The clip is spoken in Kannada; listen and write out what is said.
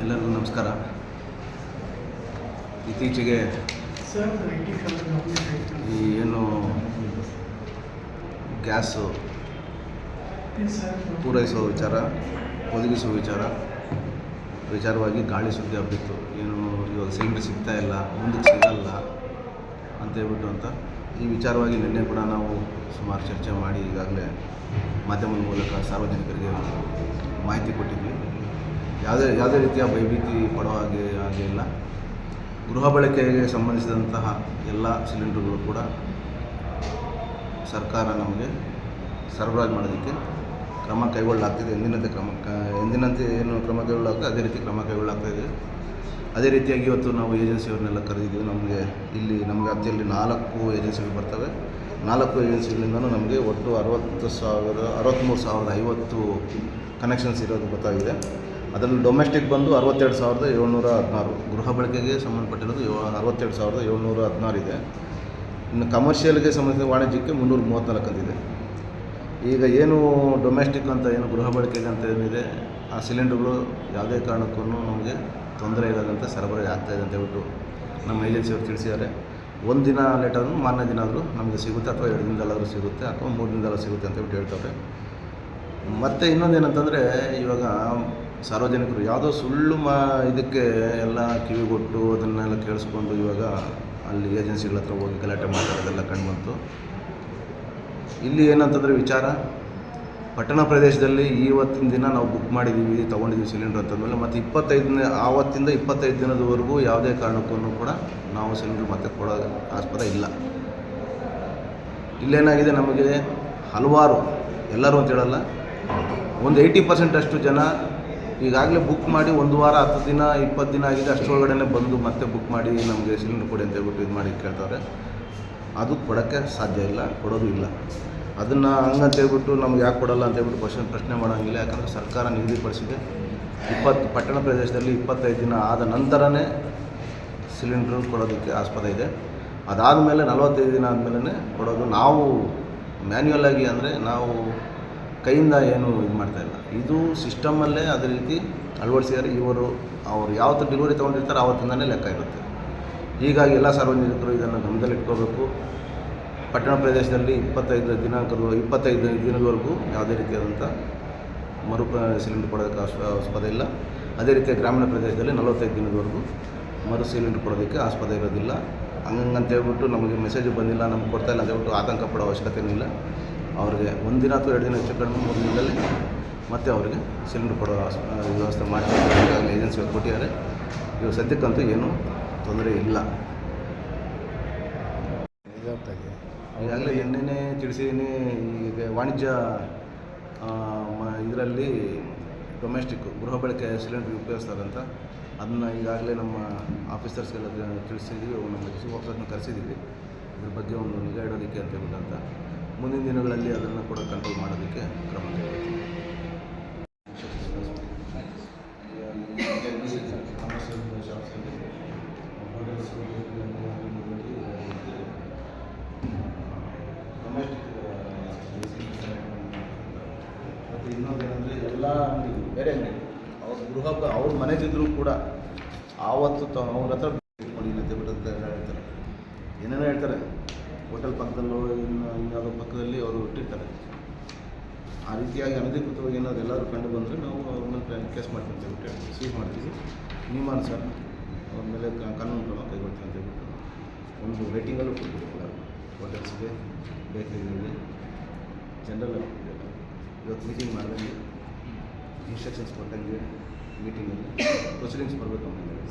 ಎಲ್ಲರಿಗೂ ನಮಸ್ಕಾರ. ಇತ್ತೀಚೆಗೆ ಈ ಏನು ಗ್ಯಾಸು ಪೂರೈಸುವ ವಿಚಾರ, ಒದಗಿಸುವ ವಿಚಾರವಾಗಿ ಗಾಳಿ ಸುದ್ದಿ ಹಬ್ಬಿತ್ತು. ಏನು ಇವಾಗ ಸಿಲಿಂಡರ್ ಸಿಗ್ತಾ ಇಲ್ಲ, ಮುಂದಕ್ಕೆ ಸಿಗಲ್ಲ ಅಂತ ಈ ವಿಚಾರವಾಗಿ ನಿನ್ನೆ ಕೂಡ ನಾವು ಸುಮಾರು ಚರ್ಚೆ ಮಾಡಿ ಈಗಾಗಲೇ ಮಾಧ್ಯಮದ ಮೂಲಕ ಸಾರ್ವಜನಿಕರಿಗೆ ಮಾಹಿತಿ ಕೊಟ್ಟಿದ್ವಿ. ಯಾವುದೇ ರೀತಿಯ ಭಯಭೀತಿ ಪಡೋ ಹಾಗಿಲ್ಲ. ಗೃಹ ಬಳಕೆಗೆ ಸಂಬಂಧಿಸಿದಂತಹ ಎಲ್ಲ ಸಿಲಿಂಡರ್ಗಳು ಕೂಡ ಸರ್ಕಾರ ನಮಗೆ ಸರಬರಾಜು ಮಾಡೋದಕ್ಕೆ ಕ್ರಮ ಕೈಗೊಳ್ಳಲಾಗ್ತಿದೆ. ಎಂದಿನಂತೆ ಏನು ಕ್ರಮ ಕೈಗೊಳ್ಳಲಾಗ್ತದೆ ಅದೇ ರೀತಿ ಕ್ರಮ ಕೈಗೊಳ್ಳಲಾಗ್ತಾಯಿದೆ. ಅದೇ ರೀತಿಯಾಗಿ ಇವತ್ತು ನಾವು ಏಜೆನ್ಸಿಯವ್ರನ್ನೆಲ್ಲ ಕರೆದಿದ್ದೀವಿ. ನಮಗೆ ಅತಿಯಲ್ಲಿ 4 ಏಜೆನ್ಸಿಗಳು ಬರ್ತವೆ. 4 ಏಜೆನ್ಸಿಗಳಿಂದಲೂ ನಮಗೆ ಒಟ್ಟು 63,050 ಕನೆಕ್ಷನ್ಸ್ ಇರೋದು ಗೊತ್ತಾಗಿದೆ. ಅದರಲ್ಲಿ ಡೊಮೆಸ್ಟಿಕ್ ಬಂದು 62,716, ಗೃಹ ಬಳಕೆಗೆ ಸಂಬಂಧಪಟ್ಟಿರೋದು 62,716 ಇದೆ. ಇನ್ನು ಕಮರ್ಷಿಯಲ್ಗೆ ಸಂಬಂಧಿಸಿದ ವಾಣಿಜ್ಯಕ್ಕೆ 334 ಅಂತಿದೆ. ಈಗ ಏನು ಡೊಮೆಸ್ಟಿಕ್ ಅಂತ ಏನು ಗೃಹ ಬಳಕೆಗೆ ಅಂತ ಏನಿದೆ, ಆ ಸಿಲಿಂಡರ್ಗಳು ಯಾವುದೇ ಕಾರಣಕ್ಕೂ ನಮಗೆ ತೊಂದರೆ ಇಲ್ಲದಂತೆ ಸರಬರಾಜು ಆಗ್ತಾಯಿದೆ ಅಂತ ಹೇಳ್ಬಿಟ್ಟು ನಮ್ಮ ಏಜೆನ್ಸಿಯವರು ತಿಳಿಸಿದ್ದಾರೆ. ಒಂದು ದಿನ ಲೇಟ್ ಆದರೂ ಮಾರನೇ ದಿನ ಆದರೂ ನಮಗೆ ಸಿಗುತ್ತೆ, ಅಥವಾ 2 ದಿನದಲ್ಲಾದರೂ ಸಿಗುತ್ತೆ, ಅಥವಾ 3 ದಿನದಲ್ಲಾದರೂ ಸಿಗುತ್ತೆ ಅಂತ ಹೇಳ್ತಾರೆ. ಮತ್ತು ಇನ್ನೊಂದೇನಂತಂದರೆ, ಇವಾಗ ಸಾರ್ವಜನಿಕರು ಯಾವುದೋ ಸುಳ್ಳು ಇದಕ್ಕೆ ಎಲ್ಲ ಕಿವಿಗೊಟ್ಟು ಅದನ್ನೆಲ್ಲ ಕೇಳಿಸ್ಕೊಂಡು ಇವಾಗ ಅಲ್ಲಿ ಏಜೆನ್ಸಿಗಳ ಹತ್ರ ಹೋಗಿ ಗಲಾಟೆ ಮಾತಾಡೋದೆಲ್ಲ ಕಂಡುಬಂತು. ಇಲ್ಲಿ ಏನಂತಂದರೆ ವಿಚಾರ, ಪಟ್ಟಣ ಪ್ರದೇಶದಲ್ಲಿ ಇವತ್ತಿನ ದಿನ ನಾವು ಬುಕ್ ಮಾಡಿದ್ದೀವಿ, ತೊಗೊಂಡಿದ್ದೀವಿ ಸಿಲಿಂಡರ್ ಅಂತಂದಮೇಲೆ ಮತ್ತು ಆವತ್ತಿಂದ 25 ದಿನದವರೆಗೂ ಯಾವುದೇ ಕಾರಣಕ್ಕೂ ಕೂಡ ನಾವು ಸಿಲಿಂಡರ್ ಮತ್ತೆ ಕೊಡೋ ಆಸ್ಪದ ಇಲ್ಲ. ಇಲ್ಲೇನಾಗಿದೆ, ನಮಗೆ ಹಲವಾರು, ಎಲ್ಲರೂ ಅಂತ ಹೇಳಲ್ಲ, ಒಂದು 80% ಅಷ್ಟು ಜನ ಈಗಾಗಲೇ ಬುಕ್ ಮಾಡಿ 1 ವಾರ 10 ದಿನ 20 ದಿನ ಆಗಿದೆ, ಅಷ್ಟರೊಳಗಡೆ ಬಂದು ಮತ್ತೆ ಬುಕ್ ಮಾಡಿ ನಮಗೆ ಸಿಲಿಂಡರ್ ಕೊಡಿ ಅಂತ ಹೇಳ್ಬಿಟ್ಟು ಇದು ಮಾಡಿ ಕೇಳ್ತಾರೆ. ಅದು ಕೊಡೋಕ್ಕೆ ಸಾಧ್ಯ ಇಲ್ಲ, ಕೊಡೋದು ಇಲ್ಲ. ಅದನ್ನು ಹಂಗಂತ ಹೇಳ್ಬಿಟ್ಟು ನಮ್ಗೆ ಯಾಕೆ ಕೊಡೋಲ್ಲ ಅಂತ ಹೇಳ್ಬಿಟ್ಟು ಪ್ರಶ್ನೆ ಮಾಡೋಂಗಿಲ್ಲ. ಯಾಕಂದರೆ ಸರ್ಕಾರ ನಿಗದಿಪಡಿಸಿದೆ, ಪಟ್ಟಣ ಪ್ರದೇಶದಲ್ಲಿ 25 ದಿನ ಆದ ನಂತರನೇ ಸಿಲಿಂಡ್ರು ಕೊಡೋದಕ್ಕೆ ಆಸ್ಪದ ಇದೆ. ಅದಾದಮೇಲೆ 45 ದಿನ ಆದಮೇಲೆ ಕೊಡೋದು. ನಾವು ಮ್ಯಾನ್ಯುಯಲ್ ಆಗಿ, ಅಂದರೆ ನಾವು ಕೈಯಿಂದ ಏನು ಇದು ಮಾಡ್ತಾಯಿಲ್ಲ, ಇದು ಸಿಸ್ಟಮಲ್ಲೇ ಅದೇ ರೀತಿ ಅಳವಡಿಸಿದ್ದಾರೆ. ಅವರು ಯಾವತ್ತು ಡೆಲಿವರಿ ತೊಗೊಂಡಿರ್ತಾರೆ ಆವತ್ತಿಂದನೇ ಲೆಕ್ಕ ಇರುತ್ತೆ. ಹೀಗಾಗಿ ಎಲ್ಲ ಸಾರ್ವಜನಿಕರು ಇದನ್ನು ಗಮನದಲ್ಲಿಟ್ಕೋಬೇಕು. ಪಟ್ಟಣ ಪ್ರದೇಶದಲ್ಲಿ 25 ದಿನದವರೆಗೂ ಯಾವುದೇ ರೀತಿಯಾದಂಥ ಸಿಲಿಂಡರ್ ಕೊಡೋದಕ್ಕೆ ಆಸ್ಪದ ಇಲ್ಲ. ಅದೇ ರೀತಿ ಗ್ರಾಮೀಣ ಪ್ರದೇಶದಲ್ಲಿ 45 ದಿನದವರೆಗೂ ಸಿಲಿಂಡರ್ ಕೊಡೋದಕ್ಕೆ ಆಸ್ಪದ ಇರೋದಿಲ್ಲ. ಹಂಗಂತ ಹೇಳ್ಬಿಟ್ಟು ನಮಗೆ ಮೆಸೇಜ್ ಬಂದಿಲ್ಲ, ನಮ್ಗೆ ಕೊಡ್ತಾಯಿಲ್ಲ ಅಂತ ಹೇಳ್ಬಿಟ್ಟು ಆತಂಕ ಪಡೋ ಅವಶ್ಯಕತೆಯೂ ಇಲ್ಲ. ಅವ್ರಿಗೆ 1 ದಿನ ಅಥವಾ 2 ದಿನ ಹೆಚ್ಚು ಕಡಿಮೆ 3 ದಿನದಲ್ಲಿ ಮತ್ತೆ ಅವರಿಗೆ ಸಿಲಿಂಡರ್ ಕೊಡೋ ವ್ಯವಸ್ಥೆ ಮಾಡ್ತಾರೆ. ಏಜೆನ್ಸಿ ಕೊಟ್ಟಿದ್ದಾರೆ. ಇವಾಗ ಸದ್ಯಕ್ಕಂತೂ ಏನೂ ತೊಂದರೆ ಇಲ್ಲ. ಈಗಾಗಲೇ ನಿನ್ನೆ ತಿಳಿಸಿದ್ದೀನಿ. ಈಗ ವಾಣಿಜ್ಯ ಇದರಲ್ಲಿ ಡೊಮೆಸ್ಟಿಕ್ ಗೃಹ ಬಳಕೆ ಸಿಲಿಂಡರ್ ಉಪಯೋಗಿಸ್ತಾರಂತ, ಅದನ್ನು ಈಗಾಗಲೇ ನಮ್ಮ ಆಫೀಸರ್ಸ್ಗೆಲ್ಲ ತಿಳಿಸಿದ್ದೀವಿ. ನಮ್ಮ ಡಿಸ್ಟ್ರಿಕ್ಟ್ ಆಫೀಸರ್ನ ಕರೆಸಿದ್ದೀವಿ. ಇದ್ರ ಬಗ್ಗೆ ಒಂದು ನಿಗಾ ಇಡೋದಕ್ಕೆ ಅಂತ ಹೇಳ್ಬಿಟ್ಟು ಮುಂದಿನ ದಿನಗಳಲ್ಲಿ ಅದನ್ನು ಕೂಡ ಕಂಟ್ರೋಲ್ ಮಾಡೋದಕ್ಕೆ ಕ್ರಮ ಕೈಗೊಳ್ತೀವಿ. ಮತ್ತು ಇನ್ನೊಂದೇನೆಂದರೆ, ಎಲ್ಲ ಅಂಗಡಿ ಬೇರೆ ಅಂಗಡಿ ಅವ್ರ ಮನೆದಿದ್ದರೂ ಕೂಡ ಆವತ್ತು ಅವ್ರ ಹತ್ರ ಇಟ್ಕೊಂಡು ಹೇಳ್ತಾರೆ, ಏನೇನೋ ಹೇಳ್ತಾರೆ. ಹೋಟೆಲ್ ಪಕ್ಕದಲ್ಲೋ ಇನ್ಯಾವುದೋ ಪಕ್ಕದಲ್ಲಿ ಅವರು ಇಟ್ಟಿರ್ತಾರೆ. ಆ ರೀತಿಯಾಗಿ ಅನಧಿಕೃತವಾಗಿ ಏನಾದರೂ ಎಲ್ಲರೂ ಕಂಡು ಬಂದರೆ ನಾವು ಅವ್ರ ಮೇಲೆ ಕೇಸ್ ಮಾಡ್ತೀವಿ ಅಂತ ಹೇಳ್ಬಿಟ್ಟು ಸೀಸ್ ಮಾಡ್ತೀವಿ. ನಿಯಮಾನುಸಾರ ಅವ್ರ ಮೇಲೆ ಕಾನೂನು ಕ್ರಮ ಕೈಗೊಳ್ತೀವಿ ಅಂತ ಹೇಳ್ಬಿಟ್ಟು ಒಂದು ರೇಟಿಂಗಲ್ಲೂ ಕೊಡ್ತೀವಿ. ಹೋಟೆಲ್ಸ್ಗೆ, ಬೇಕರಿಗಳಿಗೆ, ಜನರಲ್ ಇವತ್ತು ಮೀಟಿಂಗ್ ಮಾಡಿದಂಗೆ ಇನ್ಸ್ಟ್ರಕ್ಷನ್ಸ್ ಕೊಟ್ಟಂಗೆ ಮೀಟಿಂಗಲ್ಲಿ ಪ್ರೊಸೀಡಿಂಗ್ಸ್ ಬರಬೇಕು ಅಂತ ಹೇಳಿ